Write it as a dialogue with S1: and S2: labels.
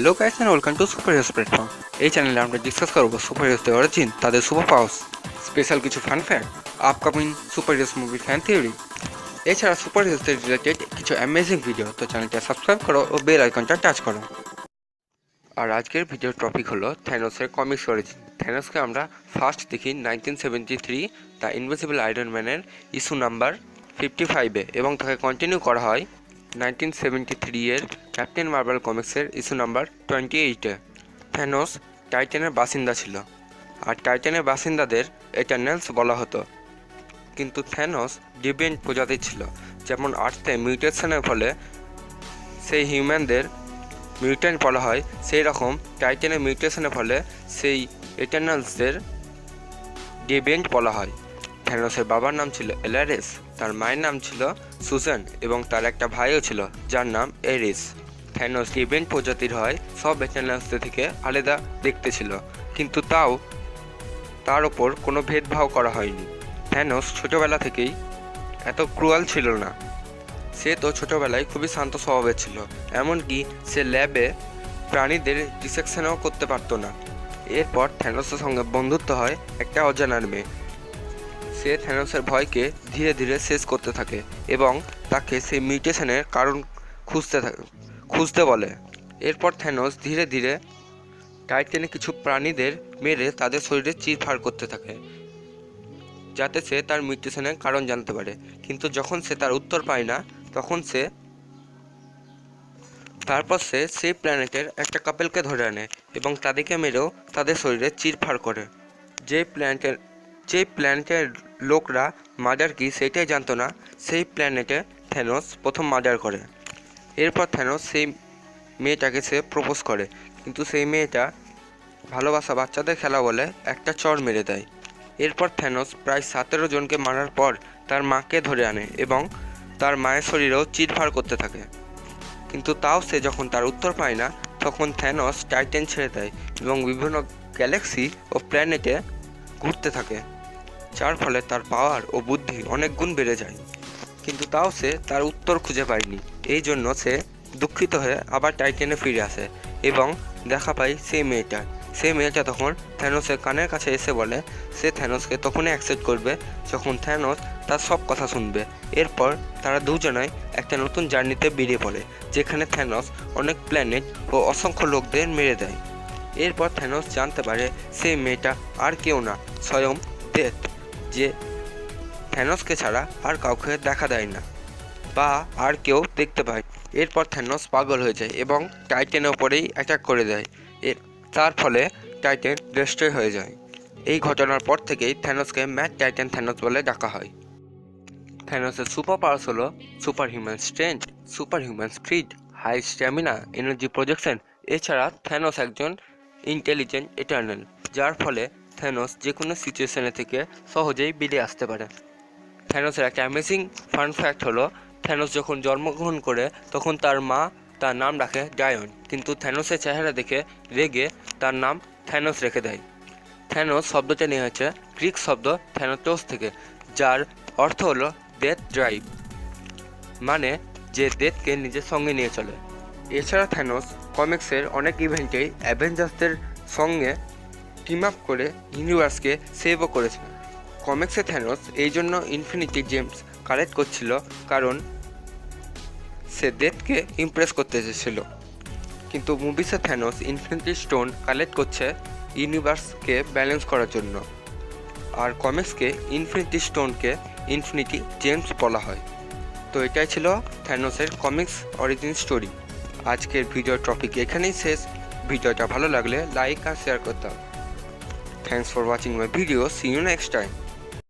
S1: Hello guys and welcome to Super Heroes Platform. এই চ্যানেলে আমরা ডিসকাস করব সুপার হিরোজদের অরিজিন, তাদের সুপার পাওয়ার্স, স্পেশাল কিছু fun fact, upcoming super heroes মুভির ফ্যান থিওরি, এছাড়া সুপার হিরোজদের রিলেটেড কিছু অ্যামেজিং ভিডিও। তো চ্যানেলটা সাবস্ক্রাইব করো ও বেল আইকনটা টাচ করো। আর আজকের ভিডিওর টপিক হলো থ্যানোসের কমিক্স অরিজিন। থ্যানোসকে আমরা ফার্স্ট দেখি 1973 দ্য ইনভিজিবল আয়রন ম্যানের ইস্যু নাম্বার 55-এ এবং তাকে কন্টিনিউ করা হয় 1973 এর ক্যাপ্টেন মার্ভেল কমিক্সের ইস্যু নাম্বার 28-এ। থ্যানোস টাইটানের বাসিন্দা ছিল, আর টাইটানের বাসিন্দাদের এটারনালস বলা হতো। কিন্তু থ্যানোস ডিভিয়েন্ট প্রজাতির ছিল, যেমন আর্থে মিউটেশনের ফলে সেই হিউম্যানদের মিউট্যান্ট বলা হয়, সেই রকম টাইটানের মিউটেশনের ফলে সেই এটারনালসদের ডিভিয়েন্ট বলা হয়। থ্যানোসের বাবার নাম ছিল এলারেস, তার মায়ের নাম ছিল সুজান এবং তার একটা ভাইও ছিল যার নাম এরিস। থ্যানোস ডিভিয়েন্ট প্রজাতির হয়, সব এটারনালসদের থেকে আলাদা দেখতে ছিল, কিন্তু তাও তার ওপর কোনো ভেদভাব করা হয়নি। থ্যানোস ছোটোবেলা থেকেই এত ক্রুয়াল ছিল না, সে তো ছোটোবেলায় খুবই শান্ত স্বভাবের ছিল, এমনকি সে ল্যাবে প্রাণীদের ডিসেকশনও করতে পারতো না। এরপর থ্যানোসের সঙ্গে বন্ধুত্ব হয় একটা অজানার মেয়ে। সে থ্যানোসের ভয়কে ধীরে ধীরে শেষ করতে থাকে এবং তাকে সেই মিউটেশনের কারণ খুঁজতে বলে। এরপর থ্যানোস ধীরে ধীরে টাইটানে কিছু প্রাণীদের মেরে তাদের শরীরে চিরফাড় করতে থাকে, যাতে সে তার মিউটেশনের কারণ জানতে পারে। কিন্তু যখন সে তার উত্তর পায় না, তখন তারপর সে সেই প্ল্যানেটের একটা কাপেলকে ধরে আনে এবং তাদেরকে মেরেও তাদের শরীরে চিরফাড় করে। যে প্ল্যানেটের লোকরা মার্ডার কি সেটাই জানতো না, সেই প্ল্যানেটে থ্যানোস প্রথম মার্ডার করে। এরপর থ্যানোস সেই মেয়েটাকে সে প্রপোজ করে, কিন্তু সেই মেয়েটা ভালোবাসা বাচ্চাদের খেলা বলে একটা চড় মেরে দেয়। এরপর থ্যানোস প্রায় 17 জনকে মারার পর তার মাকে ধরে আনে এবং তার মায়ের শরীরেও চিরফাড় করতে থাকে। কিন্তু তাও সে যখন তার উত্তর পায় না, তখন থ্যানোস টাইটান ছেড়ে দেয় এবং বিভিন্ন গ্যালাক্সি ও প্ল্যানেটে ঘুরতে থাকে, যার ফলে তার পাওয়ার ও বুদ্ধি অনেক গুণ বেড়ে যায়। কিন্তু তাও সে তার উত্তর খুঁজে পায়নি, এই জন্য সে দুঃখিত হয়ে আবার টাইটানে ফিরে আসে এবং দেখা পায় সেই মেয়েটা তখন থ্যানোসের কানের কাছে এসে বলে সে থ্যানোসকে তখনই অ্যাকসেপ্ট করবে যখন থ্যানোস তার সব কথা শুনবে। এরপর তারা দুজনাই একটা নতুন জার্নিতে বেরিয়ে পড়ে, যেখানে থ্যানোস অনেক প্ল্যানেট ও অসংখ্য লোকদের মেরে দেয়। এরপর থ্যানোস জানতে পারে সেই মেয়েটা আর কেউ না, স্বয়ং ডেথ, যে থ্যানোসকে ছাড়া আর কাউকে দেখা দেয় না বা আর কেউ দেখতে পায়। এরপর থ্যানোস পাগল হয়ে যায় এবং টাইটানের ওপরেই অ্যাটাক করে দেয়, তার ফলে টাইটান ডিস্ট্রয় হয়ে যায়। এই ঘটনার পর থেকেই থ্যানোসকে ম্যাড টাইটান থ্যানোস বলে ডাকা হয়। থ্যানোসের সুপার পাওয়ার্স হলো super human strength, super human speed, high stamina, energy projection. এছাড়া থ্যানোস একজন ইন্টেলিজেন্ট এটার্নাল, যার ফলে থ্যানোস যে কোনো সিচুয়েশনে থেকে সহজেই বেরিয়ে আসতে পারে। থ্যানোসের একটা অ্যামেজিং ফান ফ্যাক্ট হলো, থ্যানোস যখন জন্মগ্রহণ করে তখন তার মা তার নাম রাখে ডায়ন, কিন্তু থ্যানোসের চেহারা দেখে রেগে তার নাম থ্যানোস রেখে দেয়। থ্যানোস শব্দটা নিয়ে হয়েছে গ্রিক শব্দ থ্যানোটোস থেকে, যার অর্থ হলো ডেথ ড্রাইভ, মানে যে ডেথকে নিজের সঙ্গে নিয়ে চলে। এছাড়া থ্যানোস কমিক্সের অনেক ইভেন্টেই অ্যাভেঞ্জার্সদের সঙ্গে টিম আপ করে ইউনিভার্সকে সেভও করেছে। কমিক্সে থ্যানোস এই জন্য ইনফিনিটি জেমস কালেক্ট করছিল, কারণ সে ডেথকে ইমপ্রেস করতে চেয়েছিল। কিন্তু মুভিসে থ্যানোস ইনফিনিটি স্টোন কালেক্ট করছে ইউনিভার্সকে ব্যালেন্স করার জন্য, আর কমিক্সকে ইনফিনিটি স্টোনকে ইনফিনিটি জেমস বলা হয়। তো এটাই ছিল থ্যানোসের কমিক্স অরিজিন স্টোরি। আজকের ভিডিওর টপিক এখানেই শেষ। ভিডিওটা ভালো লাগলে লাইক আর শেয়ার করতে হবে। Thanks for watching my video, see you next time.